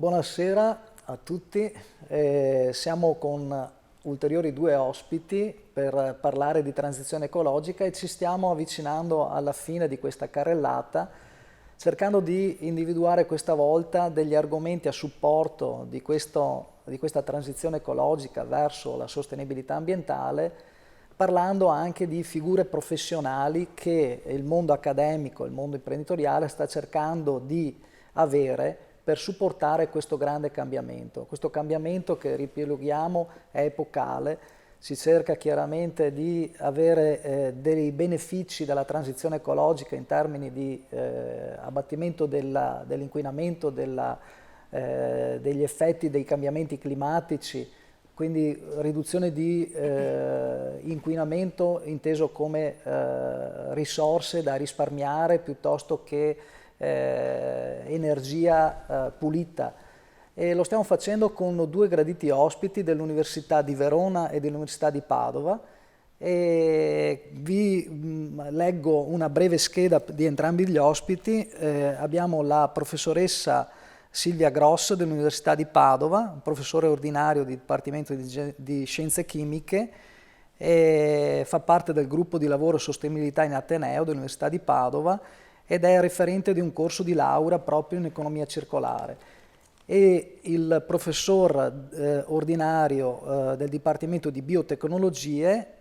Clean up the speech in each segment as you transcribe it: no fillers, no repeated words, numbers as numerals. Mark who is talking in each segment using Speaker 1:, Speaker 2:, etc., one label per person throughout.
Speaker 1: Buonasera a tutti, siamo con ulteriori due ospiti per parlare di transizione ecologica e ci stiamo avvicinando alla fine di questa carrellata, cercando di individuare questa volta degli argomenti a supporto di questa transizione ecologica verso la sostenibilità ambientale, parlando anche di figure professionali che il mondo accademico, il mondo imprenditoriale sta cercando di avere per supportare questo grande cambiamento. Questo cambiamento che, ripieghiamo, è epocale. Si cerca chiaramente di avere dei benefici dalla transizione ecologica in termini di abbattimento dell'inquinamento, degli effetti dei cambiamenti climatici, quindi riduzione di inquinamento inteso come risorse da risparmiare piuttosto che energia pulita. E lo stiamo facendo con due graditi ospiti dell'Università di Verona e dell'Università di Padova, e vi leggo una breve scheda di entrambi gli ospiti. Abbiamo la professoressa Silvia Gross dell'Università di Padova, professore ordinario del Dipartimento di Scienze Chimiche, e fa parte del gruppo di lavoro Sostenibilità in Ateneo dell'Università di Padova ed è referente di un corso di laurea proprio in economia circolare. E il professor ordinario del Dipartimento di Biotecnologie,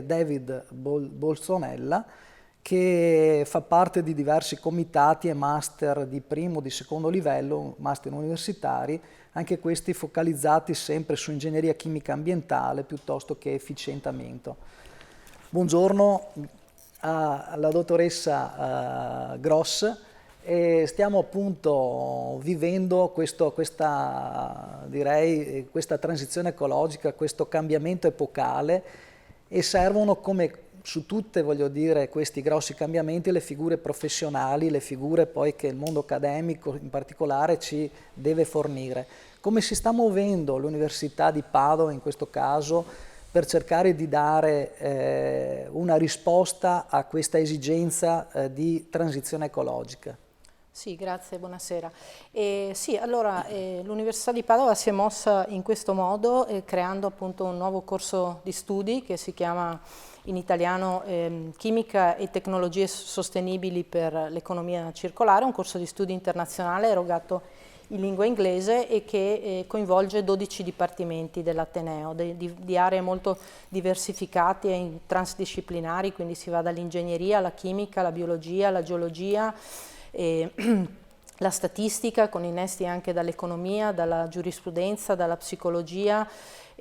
Speaker 1: David Bolsonella, che fa parte di diversi comitati e master di primo, di secondo livello, master universitari, anche questi focalizzati sempre su ingegneria chimica ambientale piuttosto che efficientamento. Buongiorno alla dottoressa Gross, e stiamo appunto vivendo questa transizione ecologica, questo cambiamento epocale, e servono, come su tutte, voglio dire, questi grossi cambiamenti, le figure professionali, le figure poi che il mondo accademico in particolare ci deve fornire. Come si sta muovendo l'Università di Padova in questo caso per cercare di dare una risposta a questa esigenza di transizione ecologica?
Speaker 2: Sì, grazie, buonasera. Allora, l'Università di Padova si è mossa in questo modo, creando appunto un nuovo corso di studi che si chiama in italiano Chimica e Tecnologie Sostenibili per l'Economia Circolare, un corso di studi internazionale erogato in lingua inglese e che coinvolge 12 dipartimenti dell'Ateneo, di aree molto diversificate e transdisciplinari, quindi si va dall'ingegneria alla chimica, alla biologia, alla geologia, la statistica, con innesti anche dall'economia, dalla giurisprudenza, dalla psicologia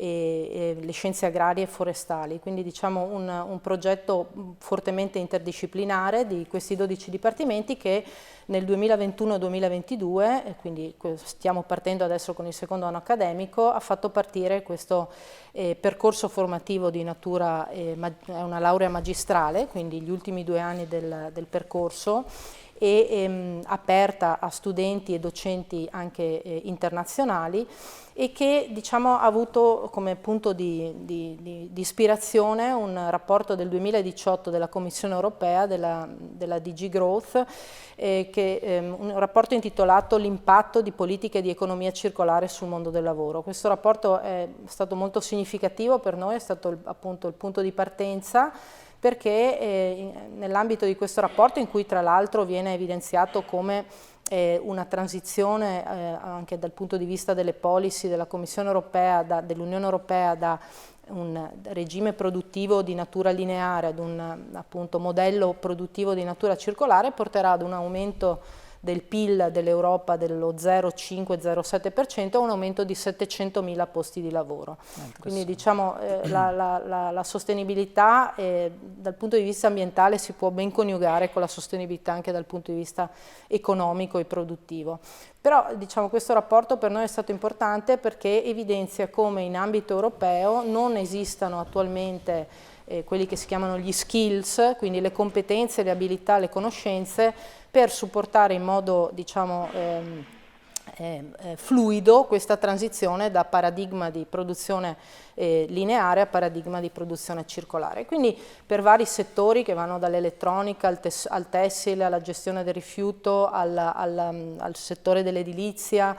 Speaker 2: e le scienze agrarie e forestali. Quindi diciamo un progetto fortemente interdisciplinare di questi 12 dipartimenti che nel 2021-2022, quindi stiamo partendo adesso con il secondo anno accademico, ha fatto partire questo percorso formativo di natura, è una laurea magistrale, quindi gli ultimi 2 anni del percorso, e aperta a studenti e docenti anche internazionali, e che diciamo ha avuto come punto di ispirazione un rapporto del 2018 della Commissione Europea, della DG Growth, un rapporto intitolato L'impatto di politiche di economia circolare sul mondo del lavoro. Questo rapporto è stato molto significativo per noi, è stato appunto il punto di partenza, perché nell'ambito di questo rapporto, in cui tra l'altro viene evidenziato come una transizione anche dal punto di vista delle policy della Commissione Europea, dell'Unione Europea, da un regime produttivo di natura lineare ad un appunto modello produttivo di natura circolare, porterà ad un aumento del PIL dell'Europa dello 0,5-0,7%, a un aumento di 700.000 posti di lavoro. Quindi diciamo la sostenibilità dal punto di vista ambientale si può ben coniugare con la sostenibilità anche dal punto di vista economico e produttivo. Però diciamo questo rapporto per noi è stato importante perché evidenzia come in ambito europeo non esistano attualmente quelli che si chiamano gli skills, quindi le competenze, le abilità, le conoscenze per supportare in modo diciamo fluido questa transizione da paradigma di produzione lineare a paradigma di produzione circolare. Quindi per vari settori che vanno dall'elettronica al tessile, alla gestione del rifiuto, al settore dell'edilizia,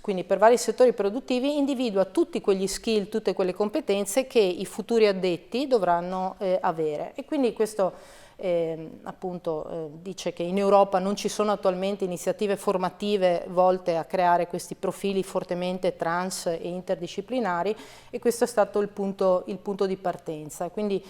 Speaker 2: quindi per vari settori produttivi individua tutti quegli skill, tutte quelle competenze che i futuri addetti dovranno avere. E quindi questo dice che in Europa non ci sono attualmente iniziative formative volte a creare questi profili fortemente trans e interdisciplinari, e questo è stato il punto di partenza. Quindi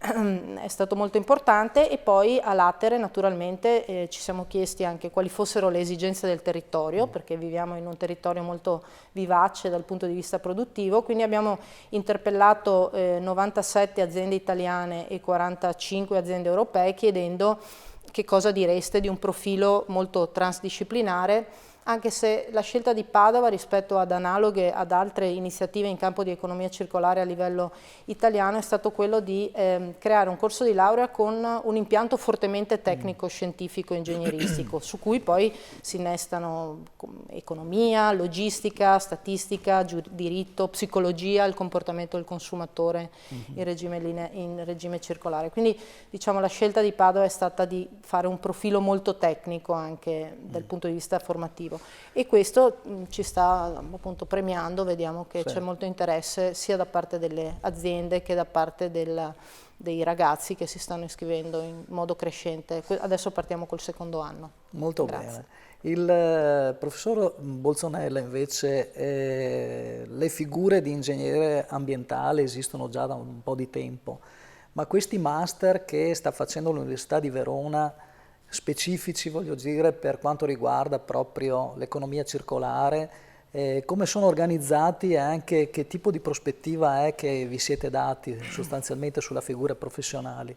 Speaker 2: è stato molto importante. E poi a Latere naturalmente ci siamo chiesti anche quali fossero le esigenze del territorio, perché viviamo in un territorio molto vivace dal punto di vista produttivo, quindi abbiamo interpellato 97 aziende italiane e 45 aziende europee chiedendo che cosa direste di un profilo molto transdisciplinare, anche se la scelta di Padova rispetto ad analoghe ad altre iniziative in campo di economia circolare a livello italiano è stato quello di creare un corso di laurea con un impianto fortemente tecnico, scientifico, ingegneristico, su cui poi si innestano economia, logistica, statistica, diritto, psicologia, il comportamento del consumatore in regime circolare. Quindi diciamo la scelta di Padova è stata di fare un profilo molto tecnico anche dal punto di vista formativo. E questo ci sta appunto premiando, vediamo che c'è molto interesse sia da parte delle aziende che da parte dei ragazzi che si stanno iscrivendo in modo crescente. Adesso partiamo col secondo anno.
Speaker 1: Molto bene. Il professor Bolzonella invece, le figure di ingegnere ambientale esistono già da un po' di tempo, ma questi master che sta facendo l'Università di Verona, specifici voglio dire per quanto riguarda proprio l'economia circolare, come sono organizzati e anche che tipo di prospettiva è che vi siete dati sostanzialmente sulla figura professionali?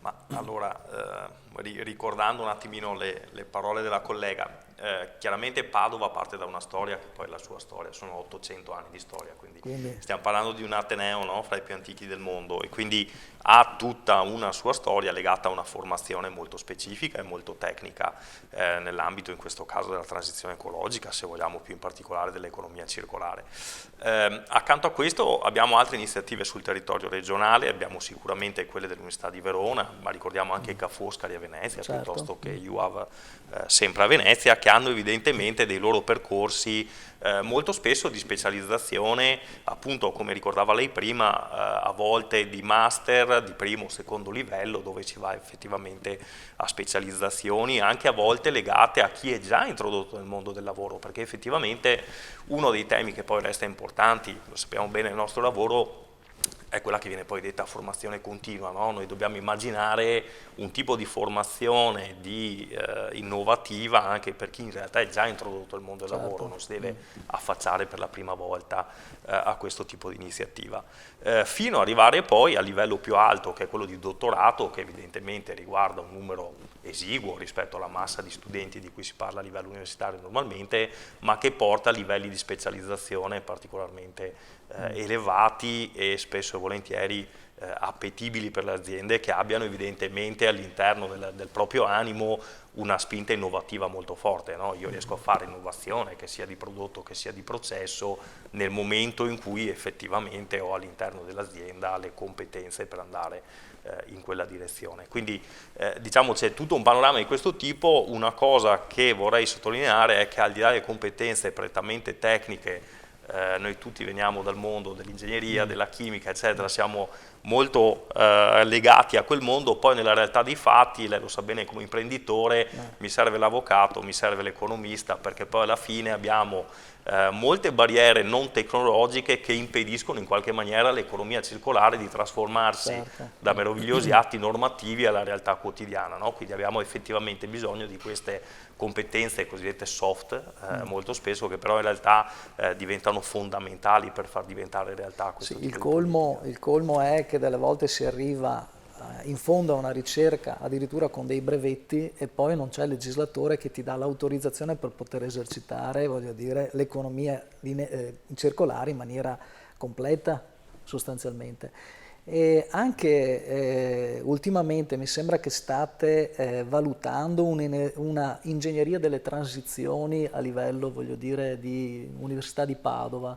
Speaker 3: Ma allora, ricordando un attimino le parole della collega, chiaramente Padova parte da una storia che poi è la sua storia, sono 800 anni di storia, quindi stiamo parlando di un ateneo, no, fra i più antichi del mondo, e quindi ha tutta una sua storia legata a una formazione molto specifica e molto tecnica nell'ambito in questo caso della transizione ecologica, se vogliamo più in particolare dell'economia circolare. Accanto a questo abbiamo altre iniziative sul territorio regionale, abbiamo sicuramente quelle dell'Università di Verona, ma ricordiamo anche Ca' Foscari a Venezia, piuttosto che UAV sempre a Venezia, che hanno evidentemente dei loro percorsi molto spesso di specializzazione, appunto come ricordava lei prima, a volte di master di primo o secondo livello, dove si va effettivamente a specializzazioni anche a volte legate a chi è già introdotto nel mondo del lavoro, perché effettivamente uno dei temi che poi resta importanti, lo sappiamo bene nel nostro lavoro, è quella che viene poi detta formazione continua, no? Noi dobbiamo immaginare un tipo di formazione innovativa anche per chi in realtà è già introdotto nel mondo del lavoro, non si deve affacciare per la prima volta a questo tipo di iniziativa, fino ad arrivare poi a livello più alto, che è quello di dottorato, che evidentemente riguarda un numero esiguo rispetto alla massa di studenti di cui si parla a livello universitario normalmente, ma che porta a livelli di specializzazione particolarmente elevati e spesso e volentieri appetibili per le aziende, che abbiano evidentemente all'interno del proprio animo una spinta innovativa molto forte, no? Io riesco a fare innovazione, che sia di prodotto che sia di processo, nel momento in cui effettivamente ho all'interno dell'azienda le competenze per andare in quella direzione. Quindi diciamo c'è tutto un panorama di questo tipo. Una cosa che vorrei sottolineare è che al di là delle competenze prettamente tecniche, noi tutti veniamo dal mondo dell'ingegneria, della chimica, eccetera, siamo molto legati a quel mondo, poi nella realtà dei fatti, lei lo sa bene come imprenditore, mi serve l'avvocato, mi serve l'economista, perché poi alla fine abbiamo molte barriere non tecnologiche che impediscono in qualche maniera all'economia circolare di trasformarsi da meravigliosi atti normativi alla realtà quotidiana, no? Quindi abbiamo effettivamente bisogno di queste competenze cosiddette soft, molto spesso, che però in realtà diventano fondamentali per far diventare realtà questo tipo
Speaker 1: il colmo è che delle volte si arriva in fondo a una ricerca addirittura con dei brevetti e poi non c'è il legislatore che ti dà l'autorizzazione per poter esercitare, voglio dire, l'economia circolare in maniera completa sostanzialmente. E anche ultimamente mi sembra che state valutando una ingegneria delle transizioni a livello, voglio dire, di Università di Padova.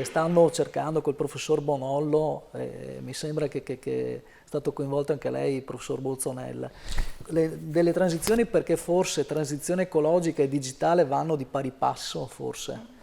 Speaker 1: Stanno cercando col professor Bonollo, mi sembra che è stato coinvolto anche lei, il professor Bolzonella, delle transizioni, perché forse transizione ecologica e digitale vanno di pari passo, forse.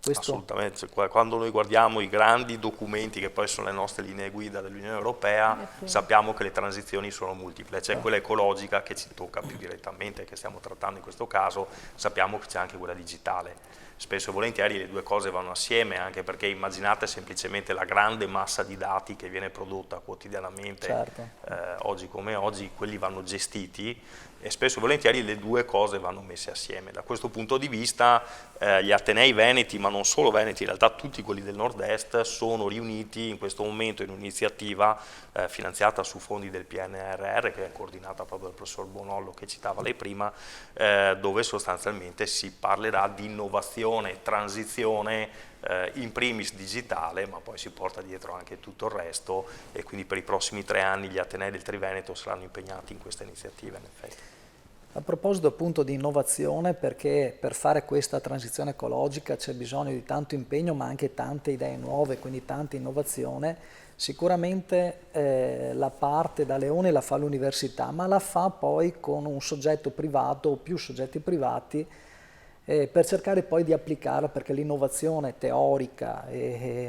Speaker 1: Questo.
Speaker 3: Assolutamente, quando noi guardiamo i grandi documenti che poi sono le nostre linee guida dell'Unione Europea, sappiamo che le transizioni sono multiple, c'è quella ecologica che ci tocca più direttamente, che stiamo trattando in questo caso, sappiamo che c'è anche quella digitale. Spesso e volentieri le due cose vanno assieme, anche perché immaginate semplicemente la grande massa di dati che viene prodotta quotidianamente,
Speaker 1: certo.
Speaker 3: Oggi come oggi, quelli vanno gestiti e spesso e volentieri le due cose vanno messe assieme. Da questo punto di vista gli Atenei veneti, ma non solo veneti, in realtà tutti quelli del nord-est, sono riuniti in questo momento in un'iniziativa finanziata su fondi del PNRR, che è coordinata proprio dal professor Bonollo che citava lei prima, dove sostanzialmente si parlerà di innovazione, transizione, in primis digitale, ma poi si porta dietro anche tutto il resto, e quindi per i prossimi 3 anni gli Atenei del Triveneto saranno impegnati in questa iniziativa in effetti.
Speaker 1: A proposito appunto di innovazione, perché per fare questa transizione ecologica c'è bisogno di tanto impegno ma anche tante idee nuove, quindi tanta innovazione, sicuramente la parte da leone la fa l'università, ma la fa poi con un soggetto privato o più soggetti privati, per cercare poi di applicarla, perché l'innovazione teorica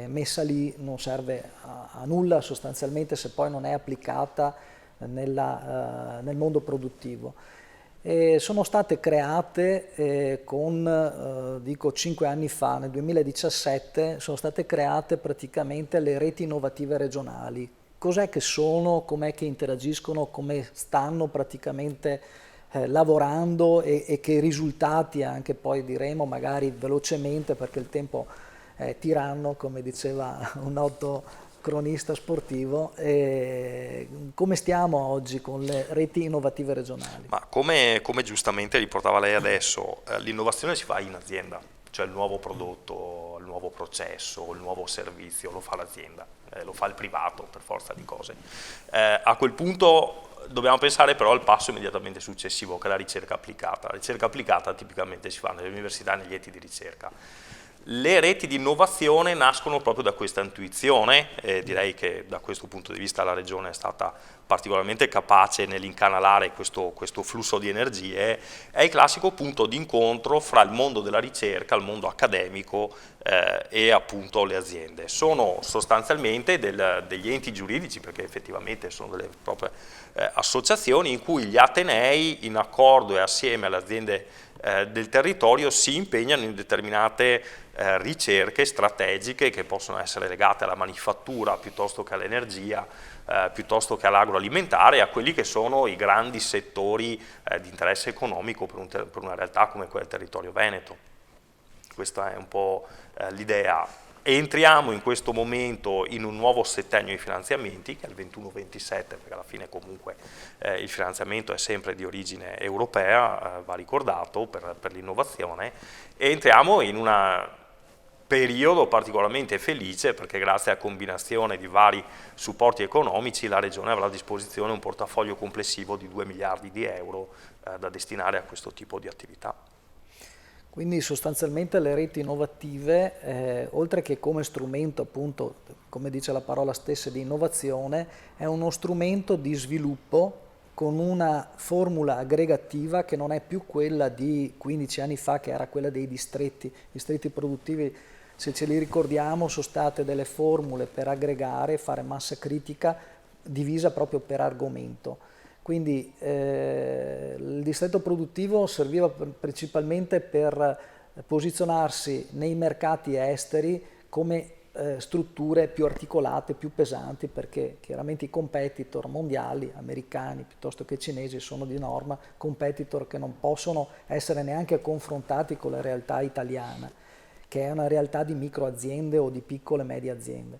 Speaker 1: messa lì non serve a nulla sostanzialmente se poi non è applicata nel mondo produttivo. Sono state create dico 5 anni fa, nel 2017, sono state create praticamente le reti innovative regionali. Cos'è che sono, com'è che interagiscono, come stanno praticamente lavorando e che risultati anche poi diremo magari velocemente, perché il tempo è tiranno, come diceva un noto cronista sportivo. Come stiamo oggi con le reti innovative regionali?
Speaker 3: Ma come giustamente riportava lei adesso, l'innovazione si fa in azienda, cioè il nuovo prodotto, il nuovo processo, il nuovo servizio lo fa l'azienda, lo fa il privato per forza di cose. A quel punto dobbiamo pensare però al passo immediatamente successivo, che è la ricerca applicata. La ricerca applicata tipicamente si fa nelle università e negli enti di ricerca. Le reti di innovazione nascono proprio da questa intuizione, e direi che da questo punto di vista la Regione è stata particolarmente capace nell'incanalare questo flusso di energie. È il classico punto di incontro fra il mondo della ricerca, il mondo accademico e appunto le aziende. Sono sostanzialmente degli enti giuridici, perché effettivamente sono delle proprie associazioni in cui gli atenei, in accordo e assieme alle aziende del territorio, si impegnano in determinate ricerche strategiche che possono essere legate alla manifattura piuttosto che all'energia, piuttosto che all'agroalimentare, a quelli che sono i grandi settori di interesse economico per una realtà come quella del territorio veneto. Questa è un po' l'idea. Entriamo in questo momento in un nuovo settennio di finanziamenti, che è il 21-27, perché alla fine comunque il finanziamento è sempre di origine europea, va ricordato, per l'innovazione, e entriamo in un periodo particolarmente felice, perché grazie a combinazione di vari supporti economici la Regione avrà a disposizione un portafoglio complessivo di 2 miliardi di euro da destinare a questo tipo di attività.
Speaker 1: Quindi sostanzialmente le reti innovative, oltre che come strumento appunto, come dice la parola stessa, di innovazione, è uno strumento di sviluppo con una formula aggregativa che non è più quella di 15 anni fa, che era quella dei distretti produttivi. Se ce li ricordiamo, sono state delle formule per aggregare, fare massa critica divisa proprio per argomento. Quindi il distretto produttivo serviva principalmente per posizionarsi nei mercati esteri come strutture più articolate, più pesanti, perché chiaramente i competitor mondiali, americani piuttosto che cinesi, sono di norma competitor che non possono essere neanche confrontati con la realtà italiana, che è una realtà di micro aziende o di piccole e medie aziende.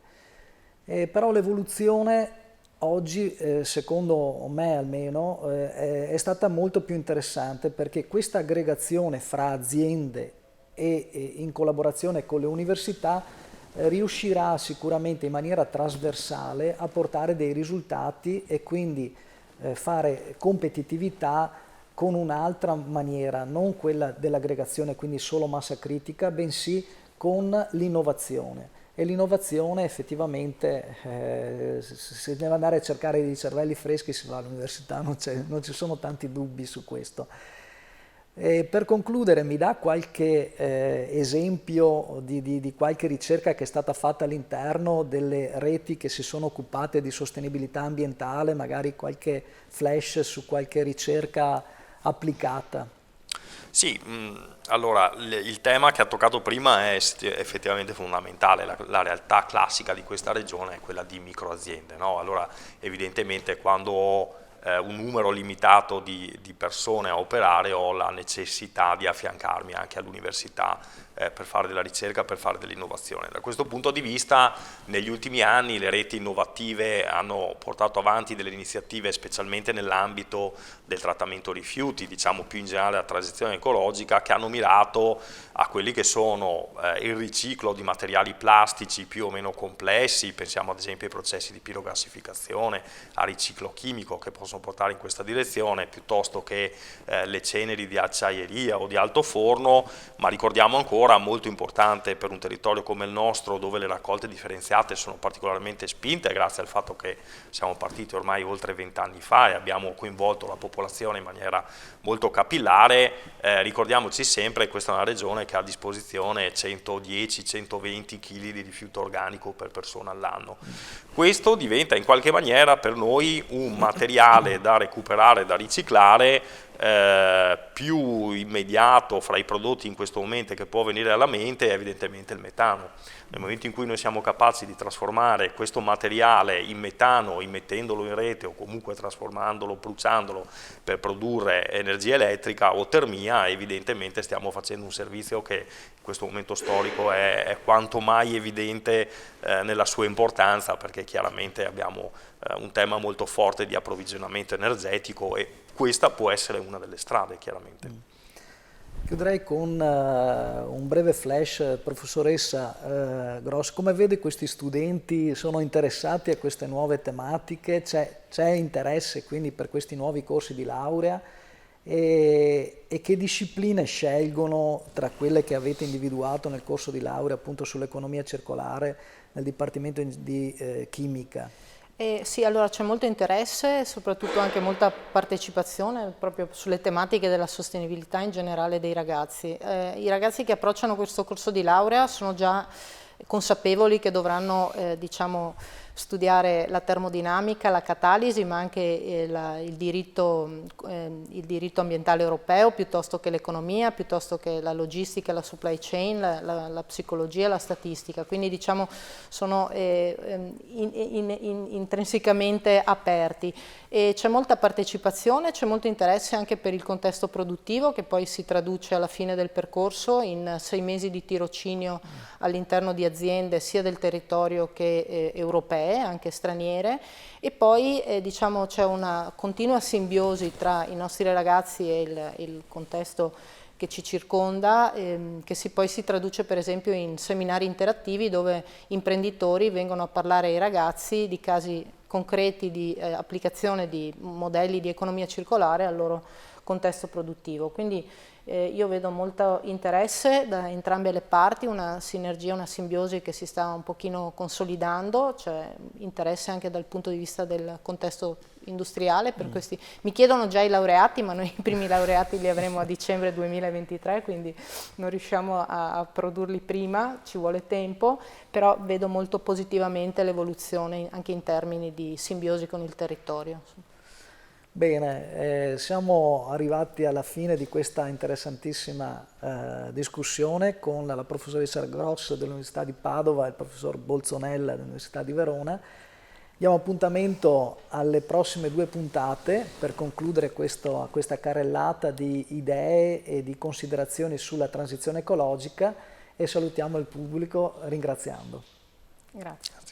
Speaker 1: Però l'evoluzione oggi, secondo me almeno, è stata molto più interessante, perché questa aggregazione fra aziende e in collaborazione con le università riuscirà sicuramente in maniera trasversale a portare dei risultati e quindi fare competitività con un'altra maniera, non quella dell'aggregazione, quindi solo massa critica, bensì con l'innovazione. E l'innovazione effettivamente, se deve andare a cercare dei cervelli freschi si va all'università, non ci sono tanti dubbi su questo. E per concludere, mi dà qualche esempio di qualche ricerca che è stata fatta all'interno delle reti che si sono occupate di sostenibilità ambientale, magari qualche flash su qualche ricerca applicata?
Speaker 3: Sì, allora il tema che ha toccato prima è effettivamente fondamentale. La realtà classica di questa regione è quella di microaziende, no? Allora evidentemente quando ho un numero limitato di persone a operare ho la necessità di affiancarmi anche all'università per fare della ricerca, per fare dell'innovazione. Da questo punto di vista negli ultimi anni le reti innovative hanno portato avanti delle iniziative specialmente nell'ambito del trattamento rifiuti, diciamo più in generale la transizione ecologica, che hanno mirato a quelli che sono il riciclo di materiali plastici più o meno complessi, pensiamo ad esempio ai processi di pirogassificazione, a riciclo chimico che possono portare in questa direzione, piuttosto che le ceneri di acciaieria o di altoforno, ma ricordiamo ancora, molto importante per un territorio come il nostro, dove le raccolte differenziate sono particolarmente spinte grazie al fatto che siamo partiti ormai oltre 20 anni fa e abbiamo coinvolto la popolazione in maniera molto capillare. Ricordiamoci sempre che questa è una regione che ha a disposizione 110-120 kg di rifiuto organico per persona all'anno. Questo diventa in qualche maniera per noi un materiale da recuperare, da riciclare, più immediato fra i prodotti in questo momento che può venire alla mente è evidentemente il metano. Nel momento in cui noi siamo capaci di trasformare questo materiale in metano, immettendolo in rete o comunque trasformandolo, bruciandolo per produrre energia elettrica o termia, evidentemente stiamo facendo un servizio che in questo momento storico è quanto mai evidente nella sua importanza, perché chiaramente abbiamo un tema molto forte di approvvigionamento energetico e questa può essere una delle strade, chiaramente.
Speaker 1: Chiuderei con un breve flash, professoressa Gross, come vede questi studenti sono interessati a queste nuove tematiche, c'è interesse quindi per questi nuovi corsi di laurea e che discipline scelgono tra quelle che avete individuato nel corso di laurea appunto sull'economia circolare nel Dipartimento di Chimica?
Speaker 2: Sì, allora c'è molto interesse e soprattutto anche molta partecipazione proprio sulle tematiche della sostenibilità in generale dei ragazzi. I ragazzi che approcciano questo corso di laurea sono già consapevoli che dovranno diciamo, studiare la termodinamica, la catalisi, ma anche il diritto ambientale europeo, piuttosto che l'economia, piuttosto che la logistica, la supply chain, la psicologia, la statistica. Quindi diciamo sono intrinsecamente aperti. E c'è molta partecipazione, c'è molto interesse anche per il contesto produttivo che poi si traduce alla fine del percorso in 6 mesi di tirocinio all'interno di aziende sia del territorio che europee, anche straniere, e poi diciamo c'è una continua simbiosi tra i nostri ragazzi e il contesto che ci circonda, che poi si traduce per esempio in seminari interattivi dove imprenditori vengono a parlare ai ragazzi di casi concreti di applicazione di modelli di economia circolare al loro contesto produttivo. Quindi io vedo molto interesse da entrambe le parti, una sinergia, una simbiosi che si sta un pochino consolidando, c'è interesse anche dal punto di vista del contesto industriale per questi. Mi chiedono già i laureati, ma noi i primi laureati li avremo a dicembre 2023, quindi non riusciamo a produrli prima, ci vuole tempo, però vedo molto positivamente l'evoluzione anche in termini di simbiosi con il territorio.
Speaker 1: Bene, siamo arrivati alla fine di questa interessantissima discussione con la professoressa Gross dell'Università di Padova e il professor Bolzonella dell'Università di Verona. Diamo appuntamento alle prossime 2 puntate per concludere questa carrellata di idee e di considerazioni sulla transizione ecologica e salutiamo il pubblico ringraziando.
Speaker 2: Grazie.